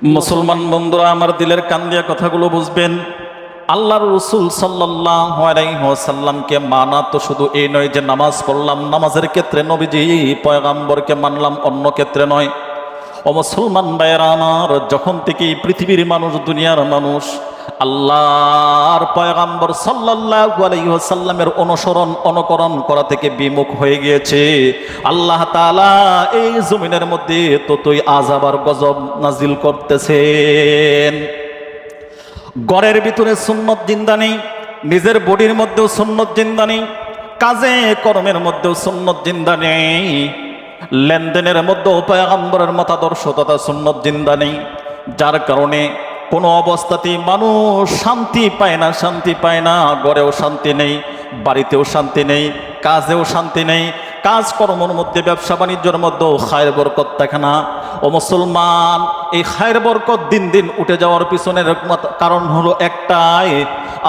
মুসলমান বন্ধুরা, আমার দিলের কান দিয়া কথাগুলো বুঝবেন। আল্লাহর রাসূল সাল্লাল্লাহু আলাইহি ওয়াসাল্লামকে মানা তো শুধু এই নয় যে নামাজ পড়লাম, নামাজের ক্ষেত্রে নবীজি পয়গম্বরকে মানলাম, অন্য ক্ষেত্রে নয়। ও মুসলমান ভাইয়েরা আমার, যখন থেকে পৃথিবীর মানুষ, দুনিয়ার মানুষ আল্লাহর পয়গম্বর সাল্লাল্লাহু আলাইহি ওয়াসাল্লামের অনুসরণ অনুকরণ করা থেকে বিমুখ হয়ে গিয়েছে, আল্লাহ তাআলা এই জমিনের মধ্যে ততই আযাব আর গজব নাজিল করতেছেন। ঘরের ভিতরে সুন্নত জিন্দা নেই, নিজের বডির মধ্যেও সুন্নত জিন্দা নেই, কাজে কর্মের মধ্যেও সুন্নত জিন্দা নেই, লেনদেনের মধ্যে পয়গম্বরের মতাদর্শ তথা সুন্নত জিন্দা নেই। যার কারণে কোনো অবস্থাতেই মানুষ শান্তি পায় না, শান্তি পায় না। ঘরেও শান্তি নেই, বাড়িতেও শান্তি নেই, কাজেও শান্তি নেই, কাজকর্মের মধ্যে ব্যবসা বাণিজ্যের মধ্যেও খায়ের বরকত থাকে না। ও মুসলমান, এই খায়ের বরকত দিন দিন উঠে যাওয়ার পিছনের কারণ হলো একটাই,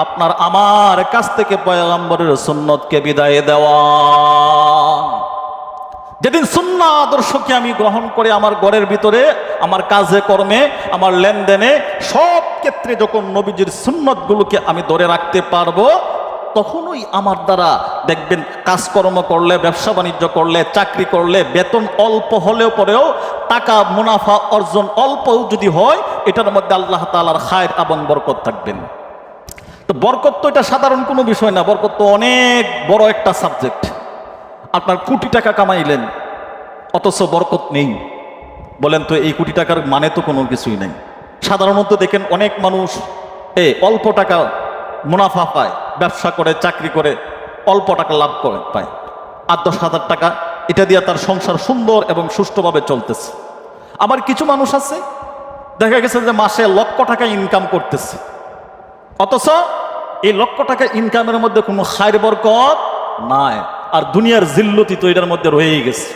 আপনার আমার কাছ থেকে পয়গম্বরের সুন্নতকে বিদায় দেওয়া। যেদিন সুন্নাহ আদর্শকে আমি গ্রহণ করে আমার ঘরের ভিতরে, আমার কাজে কর্মে, আমার লেনদেনে, সব ক্ষেত্রে যখন নবীজির সুন্নতগুলোকে আমি ধরে রাখতে পারবো, তখনই আমার দ্বারা দেখবেন কাজকর্ম করলে, ব্যবসা বাণিজ্য করলে, চাকরি করলে, বেতন অল্প হলেও পরেও টাকা মুনাফা অর্জন অল্পও যদি হয়, এটার মধ্যে আল্লাহ তাআলার খায়ের এবং বরকত থাকবেন। তো বরকত তো এটা সাধারণ কোনো বিষয় না, বরকত তো অনেক বড় একটা সাবজেক্ট। আপনার কোটি টাকা কামাইলেন, অথচ বরকত নেই, বলেন তো এই কোটি টাকার মানে তো কোনো কিছুই নেই। সাধারণত দেখেন অনেক মানুষ অল্প টাকা মুনাফা পায়, ব্যবসা করে, চাকরি করে, অল্প টাকা লাভ করে পায়, ৮-১০ হাজার টাকা, এটা দিয়ে তার সংসার সুন্দর এবং সুষ্ঠুভাবে চলতেছে। আবার কিছু মানুষ আছে দেখা গেছে যে মাসে লক্ষ টাকা ইনকাম করতেছে, অথচ এই লক্ষ টাকা ইনকামের মধ্যে কোনো খায়ের বরকত নাই, আর দুনিয়ার জিল্লতি তো এটার মধ্যে রয়েই গেছে।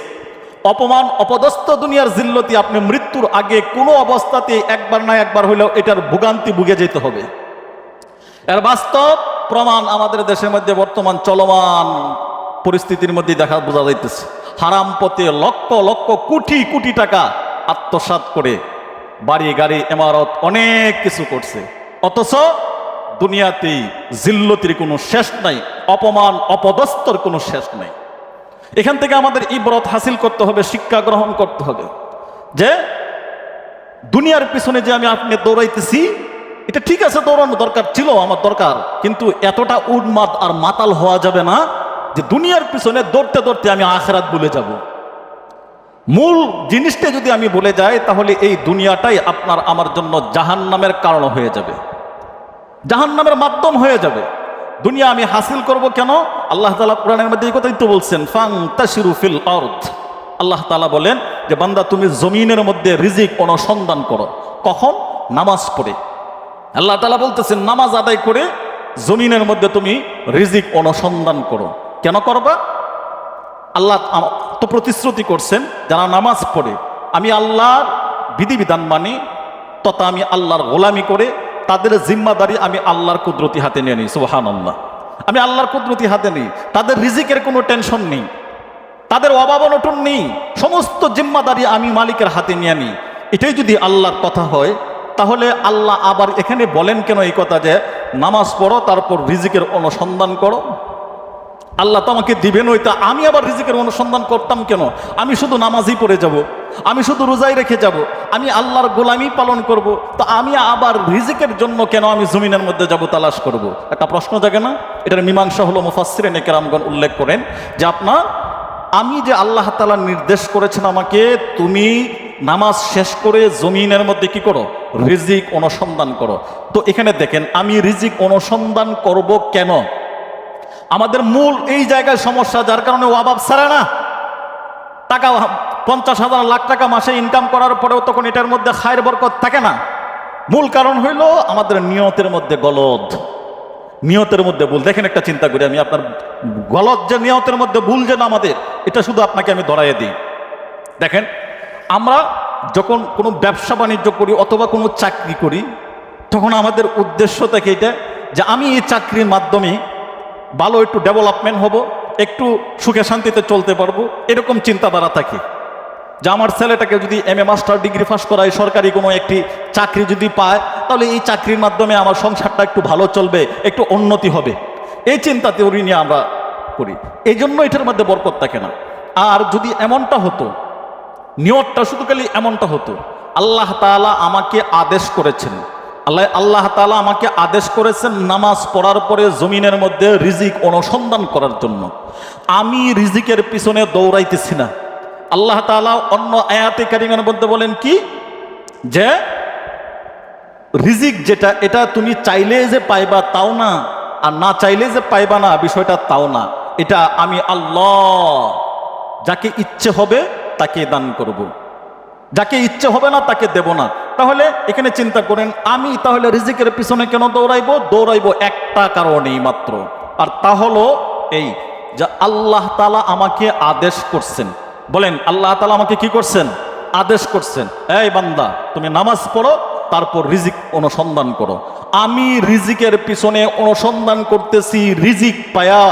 অপমান অপদস্থ দুনিয়ার জিল্লতি, আপনি মৃত্যুর আগে কোনো অবস্থাতে একবার না একবার হইলেও এটার ভোগান্তি ভুগে যেতে হবে। এর বাস্তব প্রমাণ আমাদের দেশের মধ্যে বর্তমান চলমান পরিস্থিতির মধ্যে বোঝা যাইতেছে। হারাম পথে লক্ষ লক্ষ কোটি কোটি টাকা আত্মসাৎ করে বাড়ি গাড়ি ইমারত অনেক কিছু করছে, অথচ দুনিয়াতেই জিল্লতির কোনো শেষ নাই, অপমান অপদস্থর কোনো শেষ নাই। এখান থেকে আমাদের ইবরত হাসিল করতে হবে, শিক্ষা গ্রহণ করতে হবে যে দুনিয়ার পিছনে যে আমি আপনি দৌড়াইতেছি, এটা ঠিক আছে, দৌড়ানো দরকার ছিল, আমার দরকার, কিন্তু এতটা উন্মাদ আর মাতাল হওয়া যাবে না যে দুনিয়ার পিছনে দৌড়তে দৌড়তে আমি আখিরাত ভুলে যাব। মূল জিনিসটা যদি আমি ভুলে যাই, তাহলে এই দুনিয়াটাই আপনার আমার জন্য জাহান্নামের কারণ হয়ে যাবে, জাহান্নামের মাধ্যম হয়ে যাবে। দুনিয়া আমি হাসিল করব কেন? আল্লাহ তাআলা কোরআনের মধ্যে এই কথাই তো বলছেন, ফান্তাশিরু ফিল আরদ। আল্লাহ তাআলা বলেন যে বান্দা তুমি জমিনের মধ্যে রিজিক অনুসন্ধান করো। কখন? নামাজ পড়ে। আল্লাহ তাআলা বলতেছেন নামাজ আদায় করে জমিনের মধ্যে তুমি রিজিক অনুসন্ধান করো। কেন করবা? আল্লাহ তো প্রতিশ্রুতি করছেন, যারা নামাজ পড়ে, আমি আল্লাহর বিধিবিধান মানি তথা আমি আল্লাহর গোলামি করে, তাদের জিম্মাদারি আমি আল্লাহর কুদরতি হাতে নিয়ে নিই। সুবহানাল্লাহ, আমি আল্লাহর কুদরতি হাতে নিই, তাদের রিজিকের কোনো টেনশন নেই, তাদের অভাব অনটন নেই, সমস্ত জিম্মাদারি আমি মালিকের হাতে নিয়ে নিই। এটাই যদি আল্লাহর কথা হয়, তাহলে আল্লাহ আবার এখানে বলেন কেন এই কথা যে নামাজ পড়ো তারপর রিজিকের অনুসন্ধান করো? আল্লাহ তো আমাকে দিবেন, ওইটা আমি আবার রিজিকের অনুসন্ধান করতাম কেন? আমি শুধু নামাজই পড়ে যাব, আমি শুধু রোজাই রেখে যাব, আমি আল্লাহর গোলামি পালন করব, তো আমি আবার রিজিকের জন্য কেন আমি জমিনের মধ্যে যাব তালাশ করব? একটা প্রশ্ন জাগে না? এটার মীমাংসা হলো মুফাসসিরিনে কেরামগণ উল্লেখ করেন যে আমি যে আল্লাহ তাআলা নির্দেশ করেছেন আমাকে, তুমি নামাজ শেষ করে জমিনের মধ্যে কি করো? রিজিক অনুসন্ধান করো। তো এখানে দেখেন, আমি রিজিক অনুসন্ধান করব কেন? আমাদের মূল এই জায়গায় সমস্যা, যার কারণে অভাব ছাড়ে না। টাকা 50,000 লাখ টাকা মাসে ইনকাম করার পরেও তখন এটার মধ্যে খায়ের বরকত থাকে না। মূল কারণ হইল আমাদের নিয়তের মধ্যে গলদ, নিয়তের মধ্যে ভুল। দেখেন একটা চিন্তা করি আমি, আপনার গলদ যে নিয়তের মধ্যে ভুল যে না আমাদের, এটা শুধু আপনাকে আমি ধরাইয়ে দিই। দেখেন, আমরা যখন কোনো ব্যবসা বাণিজ্য করি অথবা কোনো চাকরি করি, তখন আমাদের উদ্দেশ্য থাকে এটা যে আমি এই চাকরির মাধ্যমে ভালো একটু ডেভেলপমেন্ট হব, একটু সুখে শান্তিতে চলতে পারবো, এরকম চিন্তাধারা থাকে। যে আমার ছেলেটাকে যদি MA মাস্টার ডিগ্রি পাস করায়, সরকারি কোনো একটি চাকরি যদি পায়, তাহলে এই চাকরির মাধ্যমে আমার সংসারটা একটু ভালো চলবে, একটু উন্নতি হবে, এই চিন্তা থিওরি নিয়ে আমরা করি। এই জন্য এটার মধ্যে বরকত থাকে না। আর যদি এমনটা হতো, নিয়তটা শুধু খালি এমনটা হতো, আল্লাহ তাআলা আমাকে আদেশ করেছেন, আল্লাহ তাআলা আমাকে আদেশ করেছেন নামাজ পড়ার পরে জমিনের মধ্যে রিজিক অনুসন্ধান করার জন্য, আমি রিজিকের পিছনে দৌড়াইতেছি না। আল্লাহ তাআলা অন্য আয়াতে কারিমের মধ্যে বলেন কি, যে রিজিক যেটা, এটা তুমি চাইলে যে পাইবা তাও না, আর না চাইলে যে পাইবা না বিষয়টা তাও না, এটা আমি আল্লাহ যাকে ইচ্ছে হবে তাকে দান করব, যাকে ইচ্ছে হবে না তাকে দেব না। তাহলে এখানে চিন্তা করেন, আমি তাহলে রিজিকের পিছনে কেন দৌড়াইবো একটা কারণেই মাত্র, আর তা হলো এই যে আল্লাহ তাআলা আমাকে আদেশ করছেন। বলেন, আল্লাহ তাআলা আমাকে কি করছেন? আদেশ করছেন, এই বান্দা তুমি নামাজ পড়ো, তারপর রিজিক অনুসন্ধান করো। আমি রিজিকের পিছনে অনুসন্ধান করতেছি রিজিক পায়া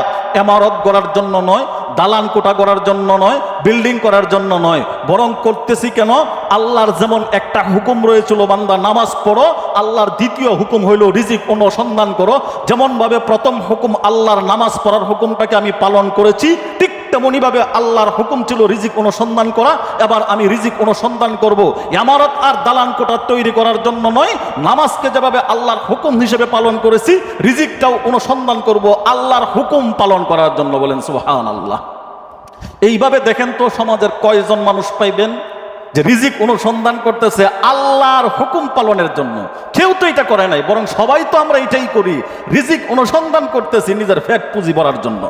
ইমারত গড়ার জন্য নয়, দালান কোঠা করার জন্য নয়, বিল্ডিং করার জন্য নয়, বরং করতেছি কেন, আল্লাহর যেমন একটা হুকুম রয়েছিল বান্দা নামাজ পড়ো, আল্লাহর দ্বিতীয় হুকুম হইল রিজিক অনুসন্ধান করো। যেমনভাবে প্রথম হুকুম আল্লাহর নামাজ পড়ার হুকুমটাকে আমি পালন করেছি, ঠিক তেমনিভাবে আল্লাহর হুকুম ছিল রিজিক অনুসন্ধান করা। এবার আমি রিজিক অনুসন্ধান করব ইমারত আর দালান কোঠা তৈরি করার জন্য নয়, নামাজকে যেভাবে আল্লাহর হুকুম হিসেবে পালন করেছি, রিজিকটাও অনুসন্ধান করব আল্লাহর হুকুম পালন করার জন্য। বলেন সুবহানাল্লাহ। এইভাবে দেখেন তো সমাজের কয়জন মানুষ পাইবেন যে রিজিক অনুসন্ধান করতেছে আল্লাহর হুকুম পালনের জন্য? কেউ তো এটা করে নাই, বরং সবাই তো আমরা এটাই করি, রিজিক অনুসন্ধান করতেছি নিজের ফ্যাট পুঁজি ভরার জন্য,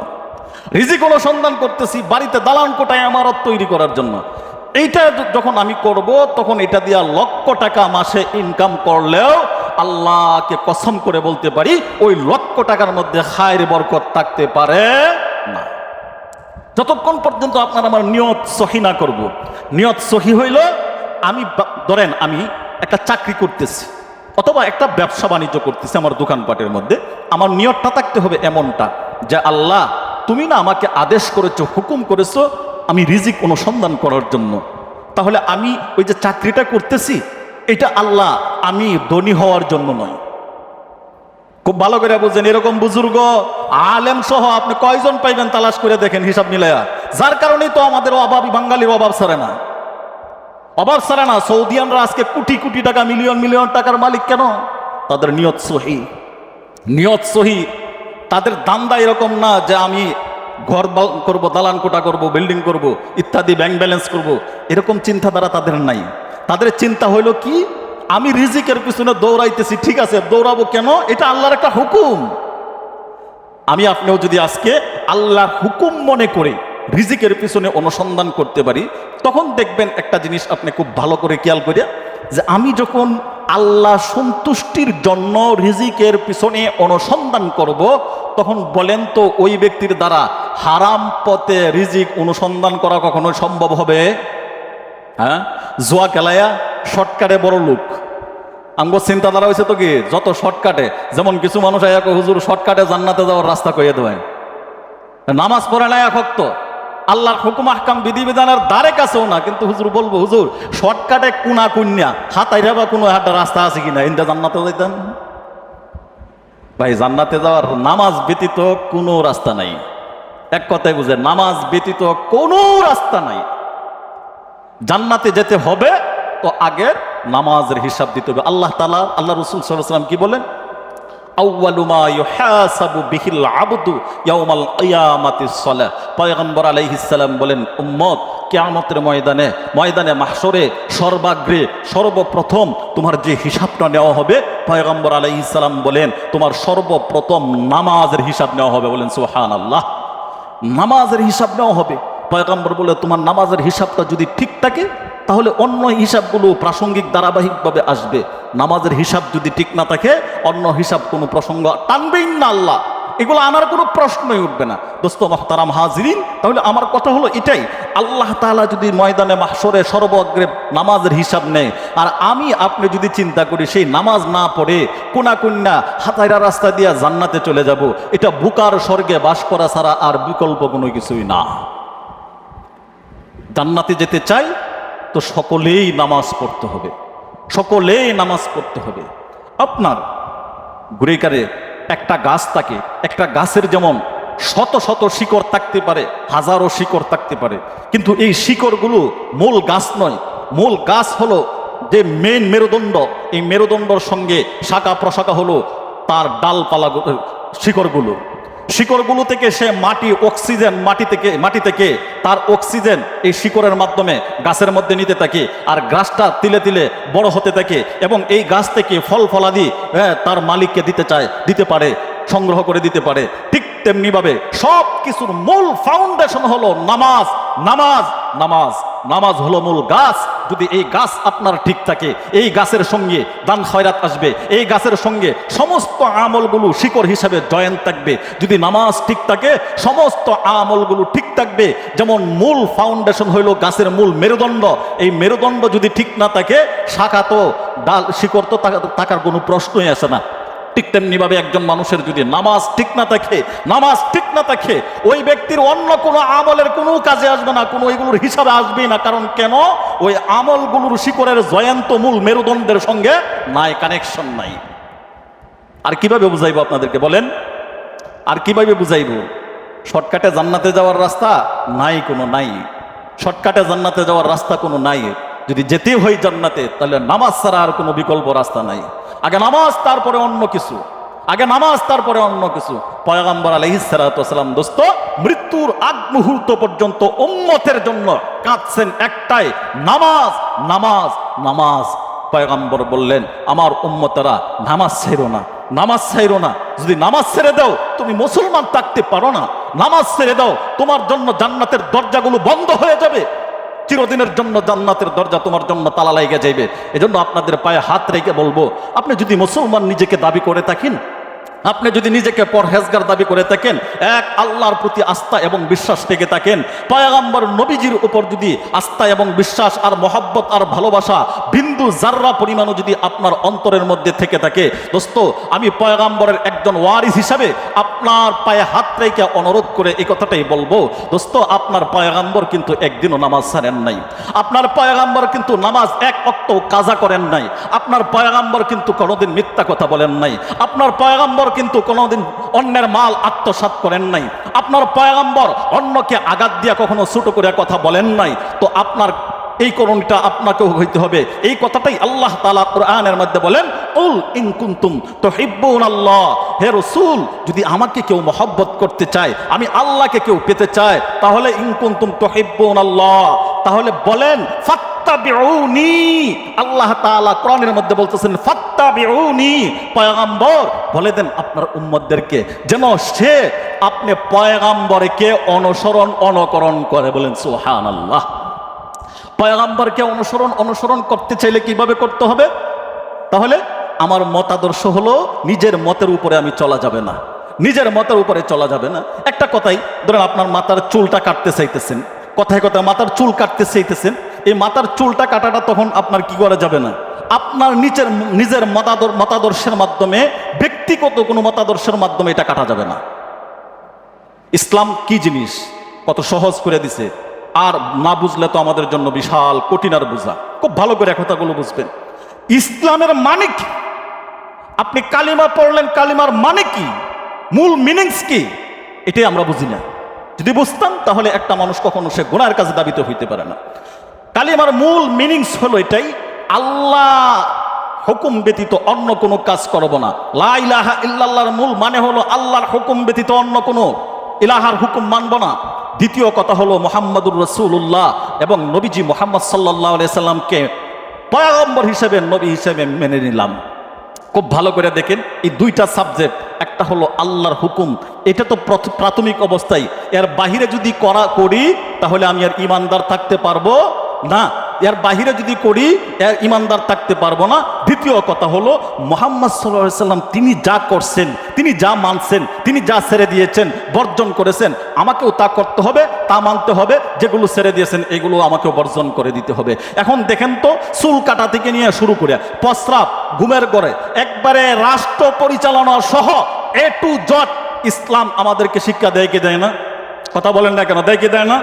রিজিক অনুসন্ধান করতেছি বাড়িতে দালান কোটায় ইমারত তৈরি করার জন্য। এইটা যখন আমি করব, তখন এটা দিয়া লক্ষ টাকা মাসে ইনকাম করলেও আল্লাহকে কসম করে বলতে পারি ওই লক্ষ টাকার মধ্যে খায়ের বরকত থাকতে পারে না, যতক্ষণ পর্যন্ত আপনার আমার নিয়ত সহি না করব। নিয়ত সহি হইল, আমি ধরেন আমি একটা চাকরি করতেছি অথবা একটা ব্যবসা বাণিজ্য করতেছি আমার দোকানপাটের মধ্যে, আমার নিয়তটা থাকতে হবে এমনটা যে আল্লাহ তুমি না আমাকে আদেশ করেছো, হুকুম করেছো আমি রিজিক অনুসন্ধান করার জন্য, তাহলে আমি ওই যে চাকরিটা করতেছি এটা আল্লাহ আমি ধনী হওয়ার জন্য নয়। খুব ভালো করে বুঝেন, এরকম বুজুর্গ আলেম সহ আপনি কয়জন পাইবেন তালাশ করে দেখেন, হিসাব মিলায়া। যার কারণেই তো আমাদের অভাবী বাঙালির অভাব ছাড়ে না, অভাব ছাড়ে না। সৌদিয়ানরা আজকে কোটি কোটি টাকা, মিলিয়ন মিলিয়ন টাকার মালিক কেন? তাদের নিয়ত সহি, নিয়ত সহি। তাদের দান্দা এরকম না যে আমি ঘর করব, দালান কোটা করব, বিল্ডিং করব ইত্যাদি, ব্যাংক ব্যালেন্স করব, এরকম চিন্তাধারা তাদের নাই। তাদের চিন্তা হইল কি, আমি রিজিকের পিছনে দৌড়াইতেছি, ঠিক আছে দৌড়াবো কেন, এটা আল্লাহর একটা হুকুম। আমি আপনিও যদি আজকে আল্লাহর হুকুম মনে করে রিজিকের পিছনে অনুসন্ধান করতে পারি, তখন দেখবেন একটা জিনিস আপনি খুব ভালো করে খেয়াল করিয়া, যে আমি যখন আল্লাহ সন্তুষ্টির জন্য রিজিকের পিছনে অনুসন্ধান করব, তখন বলেন তো ওই ব্যক্তির দ্বারা হারাম পথে রিজিক অনুসন্ধান করা কখনো সম্ভব হবে? হ্যাঁ, জুয়া খেলায়া শর্টকাটে বড় লোক, আমগো চিন্তাধারা হয়েছে তো কি যত শর্টকাটে, যেমন কিছু মানুষ আয়াকে হুজুর শর্টকাটে জান্নাতে যাওয়ার রাস্তা কইয়ে দেবেন, নামাজ পড়ে না এক ওয়াক্ত, আল্লাহর হুকুম আহকাম বিধিবিধানের দ্বারে কাছেও না, কিন্তু হুজুর বলবো হুজুর শর্টকাটে কুনা কুন্যা হাতাইরা বা কোনো একটা রাস্তা আছে কিনা, ইন্দা জান্নাতে যাইতেন। ভাই জান্নাতে যাওয়ার নামাজ ব্যতীত কোনো রাস্তা নাই, এক কথায় বুঝে, নামাজ ব্যতীত কোনো রাস্তা নাই। জান্নাতে যেতে হবে তো আগে নামাজের হিসাব দিতে হবে। আল্লাহ তাআলা, আল্লাহ রাসূল সাল্লাল্লাহু আলাইহি ওয়াসাল্লাম কি বলেন? আউয়ালু মা ইউহাসাবু বিহিল আবদু ইয়াউমাল কিয়ামাতিস সালাহ। পয়গম্বর আলাইহিস সালাম বলেন, উম্মত কিয়ামতের ময়দানে মাহশরে সর্বাগ্রে সর্বপ্রথম তোমার যে হিসাবটা নেওয়া হবে, পয়গম্বর আলাইহিস সালাম বলেন তোমার সর্বপ্রথম নামাজের হিসাব নেওয়া হবে। বলেন সুবহানাল্লাহ। নামাজের হিসাব নেওয়া হবে। পয়গম্বর বলে তোমার নামাজের হিসাবটা যদি ঠিক থাকে তাহলে অন্য হিসাবগুলো প্রাসঙ্গিক ধারাবাহিকভাবে আসবে। নামাজের হিসাব যদি ঠিক না থাকে অন্য হিসাব কোনো প্রসঙ্গ টানবেই না আল্লাহ, এগুলো আনার কোনো প্রশ্নই উঠবে না। দোস্ত মুহতারাম হাজিরিন, তাহলে আমার কথা হলো এটাই, আল্লাহ তাআলা যদি ময়দানে মাহশরে সর্বগ্রে নামাজের হিসাব নেয়, আর আমি আপনি যদি চিন্তা করি সেই নামাজ না পড়ে কোনা হাতাইরা রাস্তা দিয়া জান্নাতে চলে যাব, এটা বুকার স্বর্গে বাস করা ছাড়া আর বিকল্প কোনো কিছুই না। জান্নাতে যেতে চাই তো সকলেই নামাজ পড়তে হবে, সকলেই নামাজ পড়তে হবে। আপনার ঘুরেকারে একটা গাছ থাকে, একটা গাছের যেমন শত শত শিকড় থাকতে পারে, হাজারো শিকড় থাকতে পারে, কিন্তু এই শিকড়গুলো মূল গাছ নয়। মূল গাছ হলো যে মেন মেরুদণ্ড, এই মেরুদণ্ডর সঙ্গে শাখা প্রশাখা হলো তার ডালপালা, শিকড়গুলো। শিকড়গুলো থেকে সে মাটি, অক্সিজেন মাটি থেকে তার অক্সিজেন এই শিকড়ের মাধ্যমে গাছের মধ্যে নিতে থাকে, আর গাছটা তিলে তিলে বড় হতে থাকে এবং এই গাছ থেকে ফল ফলাদি তার মালিককে দিতে পারে, সংগ্রহ করে দিতে পারে। ঠিক তেমনিভাবে সব কিছুর মূল ফাউন্ডেশন হলো নামাজ। নামাজ নামাজ নামাজ হলো মূল গাছ। যদি এই গাছ আপনার ঠিক থাকে, এই গাছের সঙ্গে দান খয়রাত আসবে, এই গাছের সঙ্গে সমস্ত আমলগুলো শিকড় হিসাবে জয়েন থাকবে। যদি নামাজ ঠিক থাকে, সমস্ত আমলগুলো ঠিক থাকবে। যেমন মূল ফাউন্ডেশন হইল গাছের মূল মেরুদণ্ড, এই মেরুদণ্ড যদি ঠিক না থাকে, শাখা তো ডাল শিকড় তো থাকার কোনো প্রশ্নই আসে না। ঠিক তেমনিভাবে একজন মানুষের যদি নামাজ ঠিক না থাকে, ওই ব্যক্তির অন্য কোনো আমলের কোনো কাজে আসবে না, কোনো ওইগুলোর হিসাবে আসবেই না। কারণ কেন? ওই আমলগুলোর শিকড়ের জয়ন্ত মূল মেরুদণ্ডের সঙ্গে কানেকশন নাই। আর কিভাবে বুঝাইবো আপনাদেরকে বলেন? আর কিভাবে বুঝাইবো? শর্টকাটে জান্নাতে যাওয়ার রাস্তা নাই। শর্টকাটে জান্নাতে যাওয়ার রাস্তা কোনো নাই। যদি যেতে হয় জান্নাতে, তাহলে নামাজ ছাড়া আর কোনো বিকল্প রাস্তা নাই। আগে নামাজ, তারপরে অন্য কিছু। পয়গম্বর আলাইহিস সালাতু ওয়াস সালাম দোস্ত মৃত্যুর আগ মুহূর্ত পর্যন্ত উম্মতের জন্য কাঁদছেন একটাই, নামাজ নামাজ নামাজ। পয়গম্বর বললেন, আমার উম্মতেরা নামাজ ছাইরো না। যদি নামাজ ছেড়ে দাও, তুমি মুসলমান থাকতে পারো না। নামাজ ছেড়ে দাও, তোমার জন্য জান্নাতের দরজাগুলো বন্ধ হয়ে যাবে। চিরদিনের জন্য জান্নাতের দরজা তোমার জন্য তালা লাগিয়ে যাইবে। এজন্য আপনাদের পায়ে হাত রেখে বলবো, আপনি যদি মুসলমান নিজেকে দাবি করে থাকেন, আপনি যদি নিজেকে পরহেজগার দাবি করে থাকেন, এক আল্লাহর প্রতি আস্থা এবং বিশ্বাস থেকে থাকেন, পয়গম্বর নবীজির উপর যদি আস্থা এবং বিশ্বাস আর মহব্বত আর ভালোবাসা বিন্দু জাররা পরিমাণও যদি আপনার অন্তরের মধ্যে থেকে থাকে, দোস্ত আমি পয়গম্বরের একজন ওয়ারিস হিসাবে আপনার পায়ে হাত রেখে অনুরোধ করে এই কথাটাই বলবো, দোস্ত আপনার পয়গম্বর কিন্তু একদিনও নামাজ ছাড়েন নাই। আপনার পয়গম্বর কিন্তু নামাজ এক ওয়াক্ত কাজা করেন নাই। আপনার পয়গম্বর কিন্তু কোনোদিন মিথ্যা কথা বলেন নাই। আপনার পয়গম্বর কিন্তু কোনোদিন অন্যের মাল আত্মসাৎ করেন নাই। আপনার পয়গম্বর অন্যকে আঘাত দিয়া কখনো ছোট করে কথা বলেন নাই। তো আপনার এই করণটা আপনাকেও হইতে হবে। এই কথাটাই আল্লাহ তাআলা কোরআনের মধ্যে বলেন, উল ইন কুনতুম তুহিব্বুনাল্লাহ, হে রাসূল যদি আমাকে কেউ মহব্বত করতে চায়, আমি আল্লাহকে কেউ পেতে চায়, তাহলে ইন কুনতুম তুহিব্বুনাল্লাহ, তাহলে বলেন ফাত্তাবিউনি। আল্লাহ তাআলা কোরআনের মধ্যে বলতেছেন ফাত্তাবিউনি। পয়গম্বর বলে দেন আপনার উম্মতদেরকে যেন সে আপনি পয়গম্বরকে অনুকরণ করে। বলেন সুবহানাল্লাহ। পয়গম্বরকে অনুসরণ করতে চাইলে কিভাবে করতে হবে? তাহলে আমার মতাদর্শ হলো নিজের মতের উপরে আমি চলা যাবে না, নিজের মতের উপরে চলা যাবে না। একটা কথাই ধরেন, আপনার মাথার চুলটা কাটতে চাইতেছেন, কথায় মাথার চুল কাটতে চাইতেছেন, এই মাথার চুলটা কাটাটা তখন আপনার কি করা যাবে না, আপনার নিজের মতাদর্শের মাধ্যমে, ব্যক্তিগত কোনো মতাদর্শের মাধ্যমে এটা কাটা যাবে না। ইসলাম কি জিনিস কত সহজ করে দিছে, আর না বুঝলে তো আমাদের জন্য বিশাল কঠিন আর বোঝা। খুব ভালো করে কথাগুলো বুঝবেন। ইসলামের মানে কি? আপনি কালিমা পড়লেন, কালিমার মানে কি, মূল মিনিংস কি, এটাই আমরা বুঝি না। যদি বুঝতাম তাহলে একটা মানুষ কখনো সে গুনাহের কাছে দাবিত হইতে পারে না। কালিমার মূল মিনিংস হলো এটাই, আল্লাহ হুকুম ব্যতীত অন্য কোনো কাজ করব না। লা ইলাহা ইল্লাল্লাহর মূল মানে হলো আল্লাহর হুকুম ব্যতীত অন্য কোনো ইলাহার হুকুম মানব না। দ্বিতীয় কথা হলো মুহাম্মাদুর রাসূলুল্লাহ এবং নবীজি মুহাম্মদ সাল্লাল্লাহু আলাইহি সাল্লামকে পয়গম্বর হিসেবে, নবী হিসেবে মেনে নিলাম। খুব ভালো করে দেখেন, এই দুইটা সাবজেক্ট, একটা হলো আল্লাহর হুকুম, এটা তো প্রাথমিক অবস্থায়, এর বাহিরে যদি করি তাহলে আমি আর ইমানদার থাকতে পারবো না। এর বাহিরে যদি করি এর ইমানদার থাকতে পারবো না। দ্বিতীয় কথা হলো মুহাম্মদ সাল্লাল্লাহু আলাইহি সাল্লাম তিনি যা করছেন, তিনি যা মানছেন, তিনি যা ছেড়ে দিয়েছেন, বর্জন করেছেন, আমাকেও তা করতে হবে, তা মানতে হবে। যেগুলো ছেড়ে দিয়েছেন এগুলো আমাকেও বর্জন করে দিতে হবে। এখন দেখেন তো, চুল কাটা থেকে নিয়ে শুরু করে প্রস্রাব, ঘুমের ঘরে, একবারে রাষ্ট্র পরিচালনা সহ A to Z ইসলাম আমাদেরকে শিক্ষা দেয় কি দেয় না? কথা বলেন না কেন? দেয় কি দেয় না?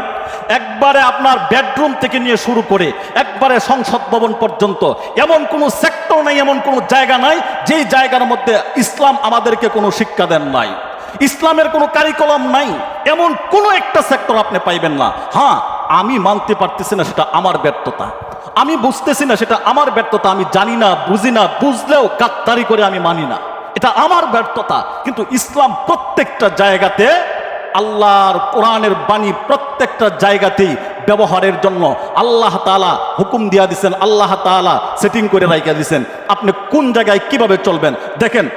একবারে আপনার বেডরুম থেকে নিয়ে শুরু করে একবারে সংসদ ভবন পর্যন্ত এমন কোনো সেক্টর নাই, এমন কোনো জায়গা নাই যেই জায়গার মধ্যে ইসলাম আমাদেরকে কোনো শিক্ষা দেন নাই, ইসলামের কোনো কারিকুলাম নাই, এমন কোনো একটা সেক্টর আপনি পাইবেন না। হ্যাঁ, আমি মানতে পারতেছি না, সেটা আমার ব্যর্থতা। আমি বুঝতেছি না, সেটা আমার ব্যর্থতা। আমি জানি না, বুঝি না, বুঝলেও গাদ্দারি করে আমি মানি না, এটা আমার ব্যর্থতা। কিন্তু ইসলাম প্রত্যেকটা জায়গাতে, আল্লাহর কোরআনের বাণী প্রত্যেকটা জায়গাতেই ব্যবহারের জন্য আল্লাহ তাআলা হুকুম দিয়া দিচ্ছেন, আল্লাহ তাআলা সেটিং করে রাইখা দিচ্ছেন আপনি কোন জায়গায় কিভাবে চলবেন। দেখেন,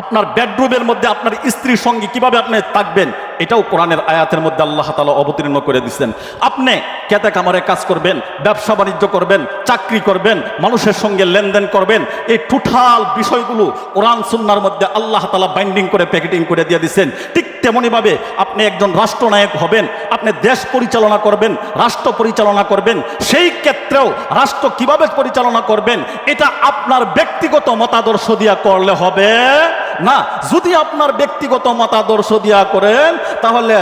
আপনার বেডরুমের মধ্যে আপনার স্ত্রীর সঙ্গে কিভাবে আপনি থাকবেন, এটাও কোরআনের আয়াতের মধ্যে আল্লাহ তাআলা অবতীর্ণ করে দিচ্ছেন। আপনি খেতে খামারে কাজ করবেন, ব্যবসা বাণিজ্য করবেন, চাকরি করবেন, মানুষের সঙ্গে লেনদেন করবেন, এই টোটাল বিষয়গুলো কোরআন সুন্নাহর মধ্যে আল্লাহ তাআলা বাইন্ডিং করে প্যাকেটিং করে দিয়ে দিচ্ছেন। ঠিক তেমনিভাবে আপনি একজন রাষ্ট্রনায়ক হবেন, আপনি দেশ পরিচালনা করবেন, রাষ্ট্র পরিচালনা করবেন, সেই ক্ষেত্রেও রাষ্ট্র কিভাবে পরিচালনা করবেন এটা আপনার ব্যক্তিগত মতাদর্শ দিয়া করলে হবে না। যদি আপনার ব্যক্তিগত মতাদর্শ দিয়া করেন তাহলে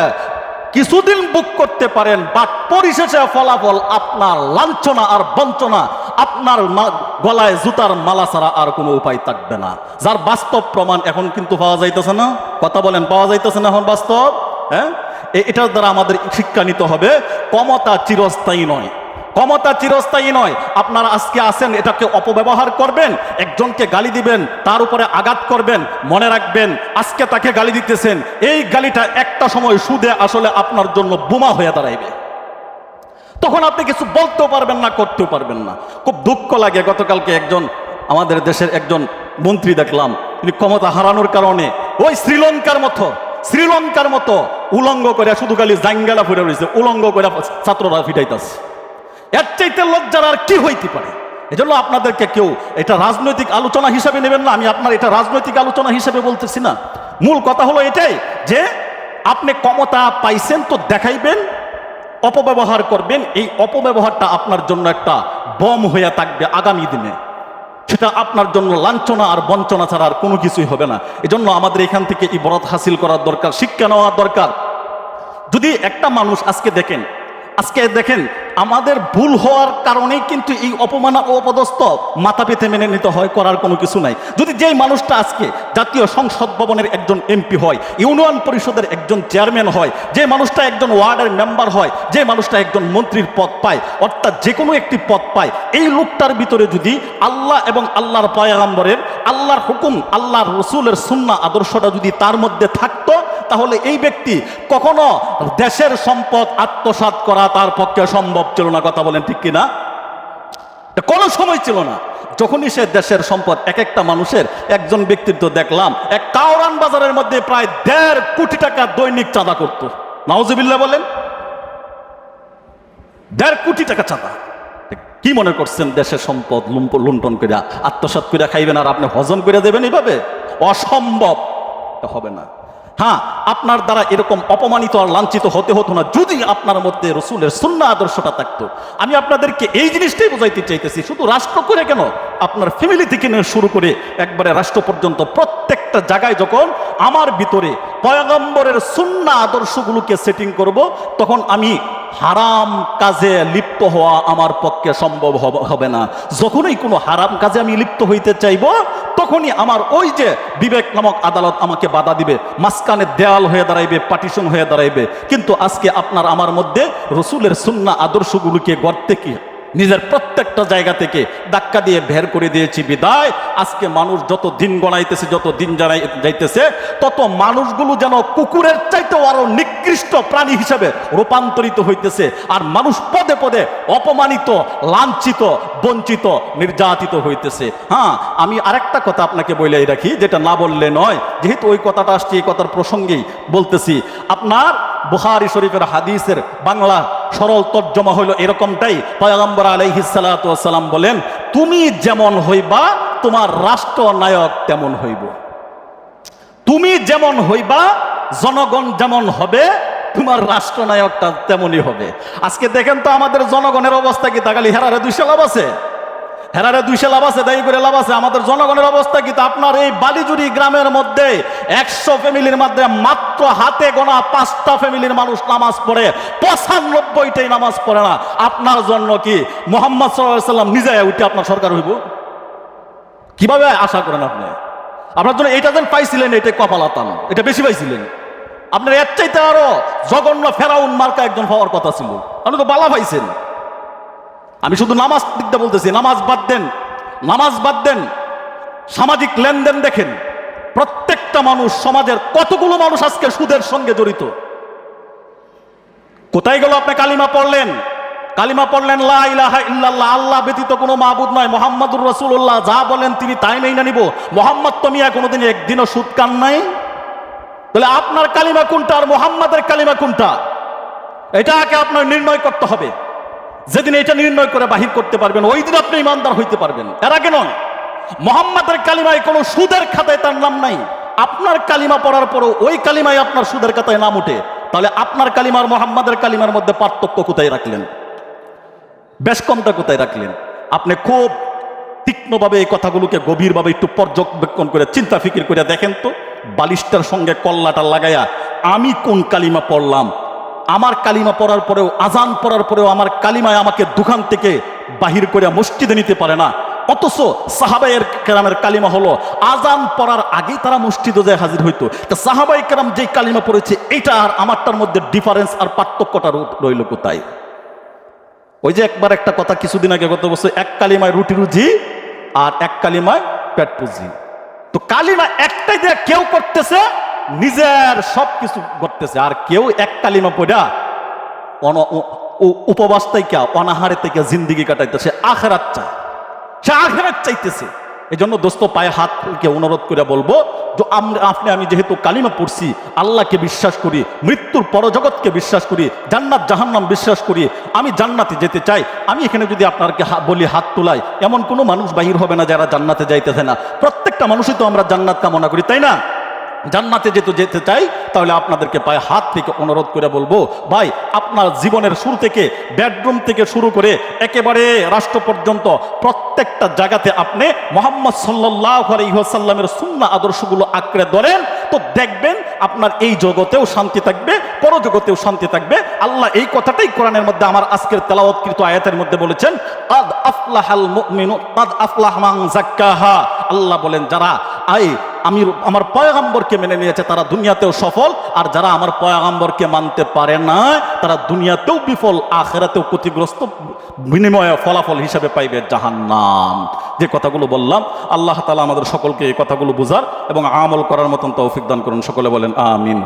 কিছুদিন বুক করতে পারেন, বাট পরিশেষে ফলাফল আপনার লাঞ্ছনা আর বঞ্চনা, আপনার গলায় জুতার মালা ছাড়া আর কোনো উপায় থাকবে না, যার বাস্তব প্রমাণ এখন কিন্তু পাওয়া যাইতেছে না। কথা বলেন, পাওয়া যাইতেছে না এখন বাস্তব? হ্যাঁ, এটার দ্বারা আমাদের শিক্ষা নিতে হবে, ক্ষমতা চিরস্থায়ী নয়, ক্ষমতা চিরস্থায়ী নয়। আপনারা আজকে আছেন, এটাকে অপব্যবহার করবেন, একজনকে গালি দিবেন, তার উপরে আঘাত করবেন, মনে রাখবেন আজকে তাকে গালি দিতেছেন, এই গালিটা একটা সময় সুদে আসলে আপনার জন্য বোমা হয়ে দাঁড়াইবে, তখন আপনি কিছু বলতেও পারবেন না, করতেও পারবেন না। খুব দুঃখ লাগে, গতকালকে একজন আমাদের দেশের একজন মন্ত্রী দেখলাম, তিনি ক্ষমতা হারানোর কারণে ওই শ্রীলঙ্কার মতো উলঙ্গ করে, শুধু খালি জাঙ্গালা ফুটে রয়েছে, উলঙ্গ করে ছাত্ররা ফিটাইতেছে। এর চাইতে লজ্জার আর কি হইতে পারে? এজন্য আপনাদেরকে কেউ এটা রাজনৈতিক আলোচনা হিসাবে নেবেন না, আমি আপনার এটা রাজনৈতিক আলোচনা হিসাবে বলতেছি না। মূল কথা হলো এটাই যে আপনি ক্ষমতা পাইছেন তো দেখাইবেন, অপব্যবহার করবেন, এই অপব্যবহারটা আপনার জন্য একটা বম হয়ে থাকবে আগামী দিনে, সেটা আপনার জন্য লাঞ্ছনা আর বঞ্চনা ছাড়া আর কোনো কিছুই হবে না। এজন্য আমাদের এখান থেকে ইবরত হাসিল করার দরকার, শিক্ষা নেওয়া দরকার। যদি একটা মানুষ আজকে দেখেন আমাদের ভুল হওয়ার কারণেই কিন্তু এই অপমান ও অপদস্থ মাথা পেতে মেনে নিতে হয়, করার কোনো কিছু নাই। যদি যেই মানুষটা আজকে জাতীয় সংসদ ভবনের একজন এমপি হয়, ইউনিয়ন পরিষদের একজন চেয়ারম্যান হয়, যে মানুষটা একজন ওয়ার্ডের মেম্বার হয়, যে মানুষটা একজন মন্ত্রীর পদ পায়, অর্থাৎ যে কোনো একটি পদ পায়, এই লোকটার ভিতরে যদি আল্লাহ এবং আল্লাহর পয়গম্বরের, আল্লাহর হুকুম, আল্লাহর রসুলের সুন্নাহ আদর্শটা যদি তার মধ্যে থাকতো, তাহলে এই ব্যক্তি কখনো দেশের সম্পদ আত্মসাৎ করা তার পক্ষে সম্ভব ছিল না। কথা বলেন ঠিক কিনা? কোনো সময় ছিল না। যখনই সে দেশের সম্পদ, এক একটা মানুষের, একজন ব্যক্তির তো দেখলাম এক কাওরান বাজারের মধ্যে প্রায় 1.5 কোটি টাকা দৈনিক চাঁদা করত। নাউজুবিল্লাহ বলেন, 1.5 কোটি টাকা চাঁদা। কি মনে করছেন দেশের সম্পদ লুণ্ঠন করে আত্মসাৎ করে খাইবেন আর আপনি হজম করে দেবেন? এইভাবে অসম্ভব, হবে না। হ্যাঁ, আপনার দ্বারা এরকম অপমানিত আর লাঞ্ছিত হতে হতো না যদি আপনার মধ্যে রসুলের সুন্নাহ আদর্শটা থাকতো। আমি আপনাদেরকে এই জিনিসটাই বোঝাইতে চাইতেছি, শুধু রাষ্ট্র করে কেন, আপনার ফ্যামিলি থেকে নিয়ে শুরু করে একবারে রাষ্ট্র পর্যন্ত প্রত্যেকটা জায়গায় যখন আমার ভিতরে পয়গম্বরের সুন্নাহ আদর্শগুলোকে সেটিং করব, তখন আমি হারাম কাজে লিপ্ত হওয়া আমার পক্ষে সম্ভব হবে না। যখনই কোনো হারাম কাজে আমি লিপ্ত হইতে চাইব, তখনই আমার ওই যে বিবেক নামক আদালত আমাকে বাধা দিবে, মাঝখানে দেয়াল হয়ে দাঁড়াইবে, পার্টিশন হয়ে দাঁড়াইবে। কিন্তু আজকে আপনার আমার মধ্যে রসুলের সুন্নাহ আদর্শগুলোকে গড়তে কি নিজের প্রত্যেকটা জায়গা থেকে ধাক্কা দিয়ে বের করে দিয়েছি বিদায় আজকে মানুষ যত দিন গণাইতেছে, যত দিন যাইতেছে, তত মানুষগুলো যেন কুকুরের চাইতেও আরো নিকৃষ্ট প্রাণী হিসেবে রূপান্তরিত হইতেছে। আর মানুষ পদে পদে অপমানিত, লাঞ্ছিত, বঞ্চিত, নির্যাতিত হইতেছে। হ্যাঁ, আমি আরেকটা কথা আপনাকে বলে রাখি, যেটা না বললে নয়, যেহেতু ওই কথাটা আসছে, এই কথার প্রসঙ্গেই বলতেছি। আপনার বুখারী শরীফের হাদিসের বাংলা সরল তর্জমা হইল এরকমটাই। পয়গম্বর আলাইহিস সালাতু ওয়াস সালাম বলেন, তুমি যেমন হইবা তোমার রাষ্ট্রনায়ক তেমন হইব। তুমি যেমন হইবা, জনগণ যেমন হবে, তোমার রাষ্ট্রনায়কটা তেমনই হবে। আজকে দেখেন তো আমাদের জনগণের অবস্থা কি? তাকালি হেরারে 200 লাভ আছে। হেরারে 200 লাভ আছে, দায়ী করে লাভ আছে। আমাদের জনগণের অবস্থা কি? আপনার এই বালিজুরি গ্রামের মধ্যে 100 ফ্যামিলির মধ্যে মাত্র হাতে গোনা 5টা ফ্যামিলির মানুষ নামাজ পড়ে, 95টাই নামাজ পড়ে না। আপনার জন্য কি মুহাম্মদ সাল্লাল্লাহু আলাইহি সাল্লাম নিজে উঠে আপনার সরকার হইব? কিভাবে আশা করেন আপনি? আপনার জন্য এটা যেন পাইছিলেন, এটা কপালাতান, এটা বেশি পাইছিলেন। আপনার এর চাইতে আরো জঘন্য ফেরাউন মার্কা একজন হওয়ার কথা ছিল, আপনি তো বালা পাইছেন। আমি শুধু নামাজ দিকটা বলতেছি, নামাজ বাদ দেন, নামাজ বাদ দেন, সামাজিক লেনদেন দেখেন। প্রত্যেকটা মানুষ, সমাজের কতগুলো মানুষ আজকে সুদের সঙ্গে জড়িত। কোথায় গেল? আপনি কালিমা পড়লেন, কালিমা পড়লেন লা ইলাহা ইল্লাল্লাহ, আল্লাহ ব্যতীত কোনো মাবুদ নয়, মুহাম্মাদুর রাসূলুল্লাহ, যা বলেন তিনি তাই মেনে নিব। মুহাম্মদ তো মিয়া কোনোদিন একদিনও সুদ কান নাই। তাহলে আপনার কালিমা কোনটা আর মুহাম্মাদের কালিমা কোনটা? এটাকে আপনার নির্ণয় করতে হবে। যেদিন এটা নির্ণয় করে বাহির করতে পারবেন, ওই দিন আপনি ইমানদার হইতে পারবেন, এর আগে নয়। মুহাম্মাদের কালিমায় কোনো সুদের খাতায় তার নাম নাই। আপনার কালিমা পড়ার পরও ওই কালিমায় আপনার সুদের খাতায় নাম উঠে, তাহলে আপনার কালিমার মুহাম্মাদের কালিমার মধ্যে পার্থক্য কোথায় রাখলেন? বেশ কমটা কোথায় রাখলেন? আপনি খুব তীক্ষ্ণভাবে এই কথাগুলোকে গভীরভাবে একটু পর্যবেক্ষণ করে চিন্তা ফিকির করে দেখেন তো, বালিশটার সঙ্গে কল্লাটা লাগাইয়া আমি কোন কালিমা পড়লাম। আমার কালিমা পড়ার পরেও, আজান পড়ার পরেও আমার কালিমায় আমাকে দোকান থেকে বাহির করে মসজিদে নিতে পারে না। অথচ সাহাবায়ে কেরামের কালিমা হলো আজান পড়ার আগেই তারা মসজিদে যায় হাজির হইতো। তা সাহাবায়ে কেরাম যেই কালিমা পড়েছে, এটা আর আমারটার মধ্যে ডিফারেন্স আর পার্থক্যটা রইল কোথায়? ওই যে একবার একটা কথা কিছুদিন আগে গত বছর, এক কালিমায় রুটি রুজি আর এক কালিমায় পেট পুজি। তো কালিমা একটাই দিয়ে কেউ করতেছে নিজের সব কিছু করতেছে, আর কেউ এক কালিমা পড়া উপবাস থেকে অনাহারে থেকে জিন্দিগি কাটাইতেছে, আখেরাত চায়, সে আখেরাত চাইতেছে। এই জন্য দোস্ত পায়ে হাতকে অনুরোধ করে বলবো যে আপনি আমি যেহেতু কালিমা পড়ছি, আল্লাহকে বিশ্বাস করি, মৃত্যুর পরজগৎকে বিশ্বাস করি, জান্নাত জাহান্নাম বিশ্বাস করি, আমি জান্নাতে যেতে চাই। আমি এখানে যদি আপনাকে বলি হাত তোলাই, এমন কোনো মানুষ বাহির হবে না যারা জান্নাতে যাইতেছে না। প্রত্যেকটা মানুষই তো আমরা জান্নাত কামনা করি, তাই না? জান্নাতে যেতে চাই, তাহলে আপনাদেরকে পায়ে হাত থেকে অনুরোধ করে বলবো, ভাই আপনার জীবনের শুরু থেকে, বেডরুম থেকে শুরু করে একেবারে রাষ্ট্র পর্যন্ত প্রত্যেকটা জায়গাতে আপনি মুহাম্মদ সাল্লাল্লাহু আলাইহি ওয়াসাল্লামের সুন্নাহ আদর্শগুলো আঁকড়ে ধরেন, তো দেখবেন আপনার এই জগতেও শান্তি থাকবে, পরজগতেও শান্তি থাকবে। আল্লাহ এই কথাটাই কোরআনের মধ্যে আমার আজকের তেলাওয়াতকৃত আয়াতের মধ্যে বলেছেন, কাদ আফলাহাল মুমিনুন কাদ আফলাহা মান যাক্কাহা। আল্লাহ বলেন, যারা আমি আমার পয়গম্বরকে মেনে নিয়েছে তারা দুনিয়াতেও সফল, আর যারা আমার পয়গম্বরকে মানতে পারে না তারা দুনিয়াতেও বিফল, আখিরাতেও ক্ষতিগ্রস্ত, বিনিময়ে ফলাফল হিসেবে পাইবে জাহান্নাম। যে কথাগুলো বললাম, আল্লাহ তাআলা আমাদের সকলকে এই কথাগুলো বুঝার এবং আমল করার মতন তৌফিক দান করুন। সকলে বলেন আমিন।